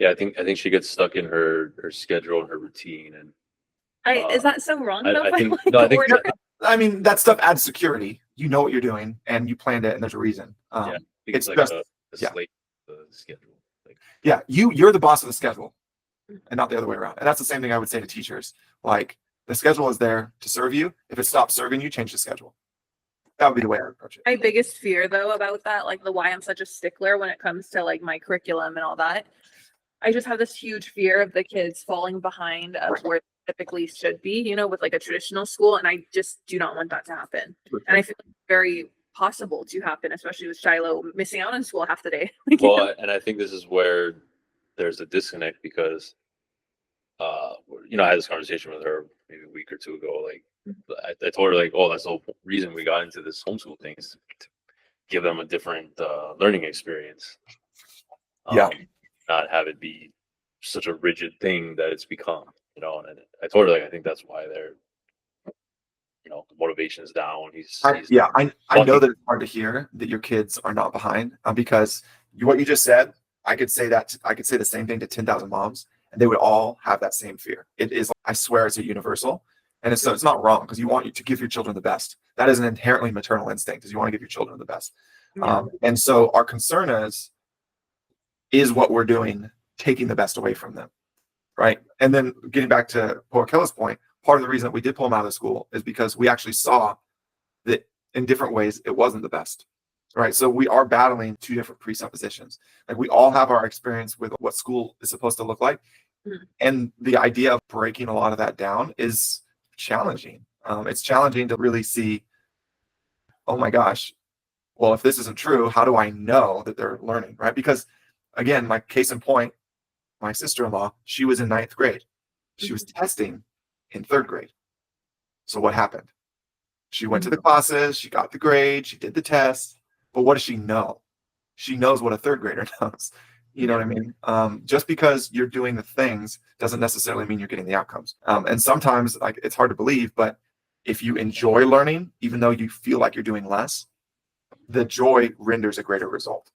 Yeah, I think she gets stuck in her schedule and her routine, and Is that so wrong though? I If I think like no, I think order I mean, that stuff adds security. You know what you're doing, and you planned it, and there's a reason. yeah, I think It's it's like just a yeah, slate, the schedule. Like, yeah. You're the boss of the schedule, and not the other way around. And that's the same thing I would say to teachers. Like the schedule is there to serve you. If it stops serving you, change the schedule. That would be the way I would approach it. My biggest fear though about that, like the why I'm such a stickler when it comes to like my curriculum and all that, I just have this huge fear of the kids falling behind of where they typically should be, with like a traditional school. And I just do not want that to happen. And I feel like it's very possible to happen, especially with Shiloh missing out on school half the day. well, and I think this is where there's a disconnect because, I had this conversation with her maybe a week or two ago. Like, I told her like, oh, that's the whole reason we got into this homeschool thing is to give them a different learning experience. Yeah. Not have it be such a rigid thing that it's become, and I told her like, I think that's why they're, the motivation is down. I know that it's hard to hear that your kids are not behind because what you just said, I could say the same thing to 10,000 moms and they would all have that same fear. It is, I swear it's a universal, and it's not wrong because you want to give your children the best. That is an inherently maternal instinct, is you want to give your children the best. Yeah. And so our concern is what we're doing taking the best away from them, right? And then getting back to poor Kella's point, part of the reason that we did pull them out of the school is because we actually saw that in different ways it wasn't the best, right? So we are battling two different presuppositions. Like we all have our experience with what school is supposed to look like, and the idea of breaking a lot of that down is challenging. It's challenging to really see, oh my gosh, well, if this isn't true, how do I know that they're learning, right? Because again, my case in point, my sister-in-law, she was in 9th grade. She was testing in 3rd grade. So what happened? She went to the classes, she got the grade, she did the test, but what does she know? She knows what a 3rd grader knows. You know what I mean? Just because you're doing the things doesn't necessarily mean you're getting the outcomes. And sometimes it's hard to believe, but if you enjoy learning, even though you feel like you're doing less, the joy renders a greater result.